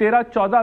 13-14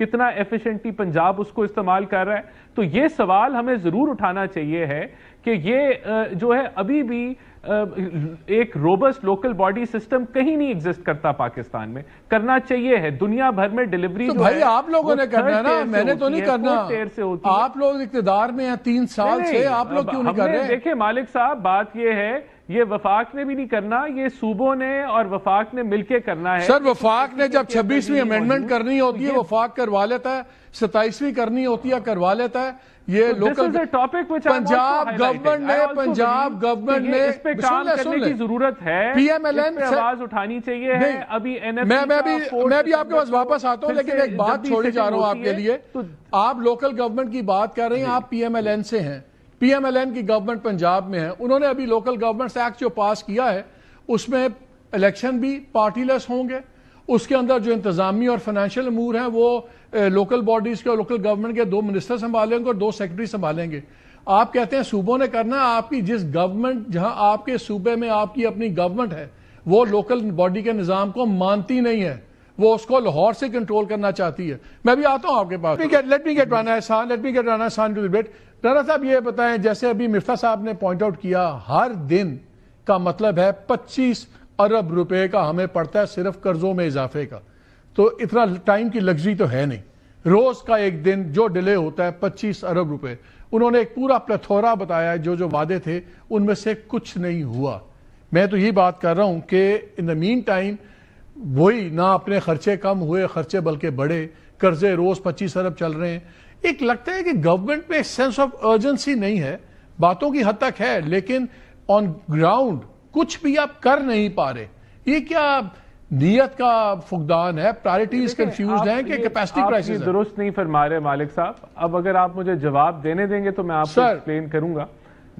کتنا ایفیشنٹلی پنجاب اس کو استعمال کر رہا ہے. تو یہ سوال ہمیں ضرور اٹھانا چاہیے ہے کہ یہ جو ہے ابھی بھی ایک روبسٹ لوکل باڈی سسٹم کہیں نہیں ایگزسٹ کرتا پاکستان میں. کرنا چاہیے ہے. دنیا بھر میں ڈیلیوری تو بھائی آپ لوگوں نے کرنا ہے نا, میں نے تو نہیں کرنا. آپ لوگ اقتدار میں ہیں 3 سال سے, آپ لوگ کیوں نہیں کر رہے؟ دیکھیں مالک صاحب, بات یہ ہے یہ وفاق نے بھی نہیں کرنا, یہ صوبوں نے اور وفاق نے مل کے کرنا ہے. سر وفاق نے جب 26ویں امینڈمنٹ کرنی ہوتی ہے وفاق کروا لیتا ہے, 27ویں کرنی ہوتی ہے کروا لیتا ہے. یہ لوکل پنجاب گورنمنٹ نے اس پہ کام کرنے کی ضرورت ہے, پی ایم ایل این سے آواز اٹھانی چاہیے ہے. ابھی میں بھی آپ کے پاس واپس آتا ہوں, لیکن ایک بات چھوڑی جا رہا ہوں آپ کے لیے. آپ لوکل گورنمنٹ کی بات کر رہے ہیں, آپ پی ایم ایل این سے ہیں. پی ایم ایل این کی گورنمنٹ پنجاب میں ہے. انہوں نے ابھی لوکل گورنمنٹس ایکٹ جو پاس کیا ہے اس میں الیکشن بھی پارٹی لیس ہوں گے. اس کے اندر جو انتظامی اور فائنینشیل امور ہیں وہ لوکل باڈیز کے اور لوکل گورنمنٹ کے 2 منسٹر سنبھالیں گے اور 2 سیکرٹری سنبھالیں گے. آپ کہتے ہیں صوبوں نے کرنا ہے. آپ کی جس گورنمنٹ, جہاں آپ کے صوبے میں آپ کی اپنی گورنمنٹ ہے, وہ لوکل باڈی کے نظام کو مانتی نہیں ہے, وہ اس کو لاہور سے کنٹرول کرنا چاہتی ہے. میں بھی آتا ہوں آپ کے پاس. Let me get Rana Ehsan to debate. Rana صاحب یہ بتائیں, جیسے ابھی مفتاح صاحب نے پوائنٹ آؤٹ کیا, ہر دن کا مطلب ہے 25 ارب روپے کا ہمیں پڑتا ہے صرف قرضوں میں اضافے کا. تو اتنا ٹائم کی لگژری تو ہے نہیں. روز کا ایک دن جو ڈیلے ہوتا ہے 25 ارب روپے. انہوں نے ایک پورا پلیتھورا بتایا, جو وعدے تھے ان میں سے کچھ نہیں ہوا. میں تو یہ بات کر رہا ہوں کہ ان دا مین ٹائم وہی نہ اپنے خرچے کم ہوئے, خرچے بلکہ بڑھے, قرضے روز 25 ارب چل رہے ہیں. ایک لگتا ہے کہ گورنمنٹ میں سینس آف ارجنسی نہیں ہے. باتوں کی حد تک ہے لیکن آن گراؤنڈ کچھ بھی آپ کر نہیں پا رہے. یہ کیا نیت کا فقدان ہے؟ پرائرٹیز کنفیوزڈ ہیں کہ کیپیسٹی کرائسس ہے؟ درست نہیں فرما رہے مالک صاحب. اب اگر آپ مجھے جواب دینے دیں گے تو میں آپ کو ایکسپلین کروں گا.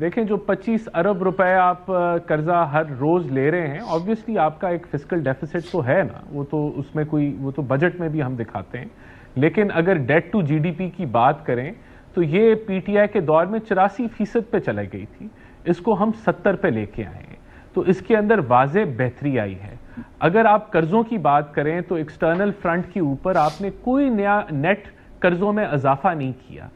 دیکھیں جو 25 ارب روپے آپ قرضہ ہر روز لے رہے ہیں, آبویسلی آپ کا ایک فسکل ڈیفیسٹ تو ہے نا, وہ تو اس میں کوئی, وہ تو بجٹ میں بھی ہم دکھاتے ہیں. لیکن اگر debt to G D P کی بات کریں تو یہ پی ٹی آئی کے دور میں 84% پہ چلی گئی تھی, اس کو ہم 70 پہ لے کے آئے ہیں. تو اس کے اندر واضح بہتری آئی ہے. اگر آپ قرضوں کی بات کریں تو ایکسٹرنل فرنٹ کے اوپر آپ نے کوئی نیا نیٹ قرضوں میں اضافہ نہیں کیا.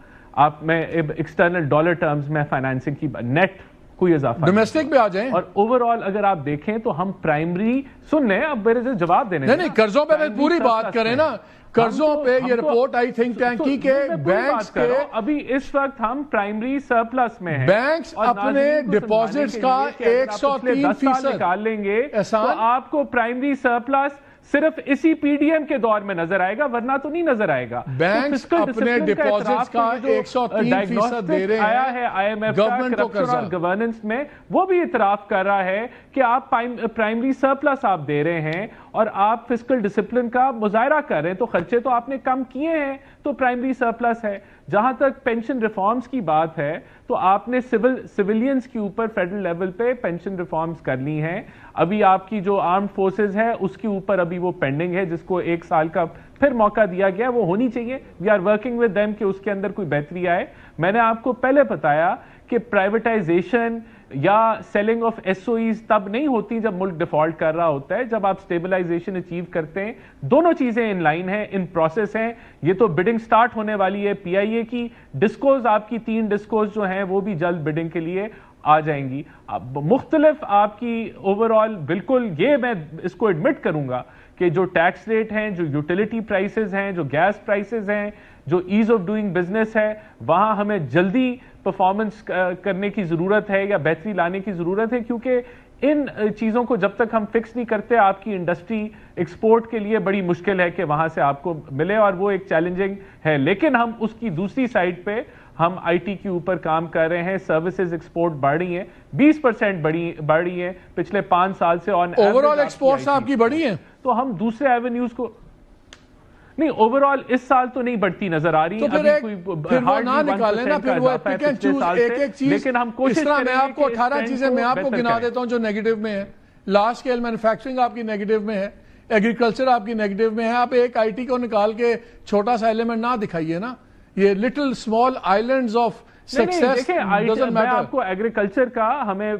آپ میں ایکسٹرنل ڈالر ٹرمز میں فائنانسنگ کی نیٹ کوئی اضافہ ڈومیسٹک پہ آ جائیں. اور اوور آل اگر آپ دیکھیں تو ہم پرائمری سن لیں, اب میرے سے جواب دینے نہیں قرضوں پہ پوری بات کریں نا. قرضوں پہ یہ رپورٹ آئی تھنک ٹینک کی بینکس کے ابھی اس وقت ہم پرائمری سرپلس میں ہیں. بینکس اپنے ڈپازٹس کا 103% نکال لیں گے تو آپ کو پرائمری سرپلس صرف اسی پی ڈی ایم کے دور میں نظر آئے گا, ورنہ تو نہیں نظر آئے گا. بینکس اپنے ڈپازٹس کا 103% دے رہے ہیں. آیا ہے آئی ایم ایف کا کرپشن اور گورننس میں, وہ بھی اعتراف کر رہا ہے کہ آپ پرائمری سرپلس آپ دے رہے ہیں اور آپ فسکل ڈسپلن کا مظاہرہ کر رہے ہیں. تو خرچے تو آپ نے کم کیے ہیں تو پرائمری سرپلس ہے. جہاں تک پینشن ریفارمز کی بات ہے تو آپ نے سیولینز کے اوپر فیڈرل لیول پہ پینشن ریفارمز کرنی ہیں. ابھی آپ کی جو آرمڈ فورسز ہے اس کے اوپر ابھی وہ پینڈنگ ہے, جس کو 1 سال کا پھر موقع دیا گیا, وہ ہونی چاہیے. We are working with them کہ اس کے اندر کوئی بہتری آئے. میں نے آپ کو پہلے بتایا کہ پرائیویٹائزیشن یا selling of S O Es تب نہیں ہوتی جب ملک ڈیفالٹ کر رہا ہوتا ہے, جب آپ اسٹیبلائزیشن اچیو کرتے ہیں. دونوں چیزیں ان لائن ہیں, ان پروسیس ہیں. یہ تو بڈنگ سٹارٹ ہونے والی ہے پی آئی اے کی. ڈسکوز آپ کی 3 ڈسکوز جو ہیں وہ بھی جلد بڈنگ کے لیے آ جائیں گی. مختلف آپ کی اوور آل بالکل, یہ میں اس کو ایڈمٹ کروں گا کہ جو ٹیکس ریٹ ہیں, جو یوٹیلیٹی پرائسز ہیں, جو گیس پرائسز ہیں, جو ایز آف ڈوئنگ بزنس ہے, وہاں ہمیں جلدی پرفارمنس کرنے کی ضرورت ہے یا بہتری لانے کی ضرورت ہے, کیونکہ ان چیزوں کو جب تک ہم فکس نہیں کرتے آپ کی انڈسٹری ایکسپورٹ کے لیے بڑی مشکل ہے کہ وہاں سے آپ کو ملے, اور وہ ایک چیلنجنگ ہے. لیکن ہم اس کی دوسری سائڈ پہ ہم آئی ٹی کے اوپر کام کر رہے ہیں. سروسز ایکسپورٹ بڑھ رہی ہیں, 20% بڑھ رہی ہیں پچھلے 5 سال سے. اوور آل ایکسپورٹس آپ کی بڑھی ہیں, تو ہم دوسرے ایونیوز کو نہیں, اوور آل اس سال تو نہیں بڑھتی نظر آ رہی. پھر وہ نہ نکالیں نا, پھر وہ پک اینڈ چوز ایک چیز. لیکن ہم کوشش کریں گے. میں آپ کو 18 چیزیں میں آپ کو گنا دیتا ہوں جو نیگیٹو میں ہیں. لارج اسکیل مینوفیکچرنگ آپ کی نیگیٹو میں ہے, ایگریکلچر آپ کی نیگیٹو میں ہے. آپ ایک آئی ٹی کو نکال کے چھوٹا سا ایلیمنٹ نہ دکھائیے نا. یہ little small islands of success doesn't matter. میں آپ کو ایگریکلچر کا, ہمیں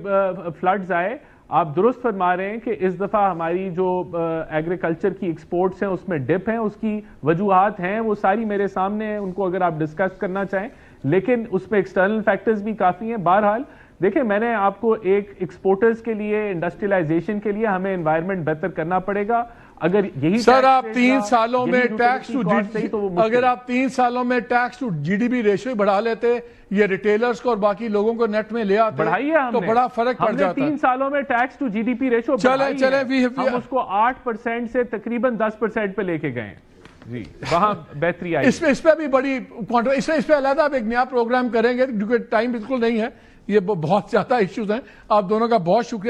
فلڈز آئے, آپ درست فرما رہے ہیں کہ اس دفعہ ہماری جو ایگریکلچر کی ایکسپورٹس ہیں اس میں ڈپ ہیں، اس کی وجوہات ہیں، وہ ساری میرے سامنے ہیں، ان کو اگر آپ ڈسکس کرنا چاہیں، لیکن اس میں ایکسٹرنل فیکٹرز بھی کافی ہیں. بہرحال دیکھیں، میں نے آپ کو ایک ایکسپورٹرز کے لیے، انڈسٹریلائزیشن کے لیے ہمیں انوائرمنٹ بہتر کرنا پڑے گا. اگر یہی سر آپ 3 سالوں میں ٹیکس ٹو اگر آپ 3 سالوں میں tax to G D P ratio بڑھا لیتے، یہ ریٹیلرز کو اور باقی لوگوں کو نیٹ میں لے آتے تو بڑا فرق پڑ جاتا. 3 سالوں میں tax to G D P ratio ہم اس کو 8% سے تقریباً 10% پہ لے کے گئے. جی وہاں بہتری آئی. اس پہ بھی بڑی اس پہ علیحدہ ایک نیا پروگرام کریں گے کیونکہ ٹائم بالکل نہیں ہے. یہ بہت زیادہ ایشوز ہیں. آپ دونوں کا بہت شکریہ.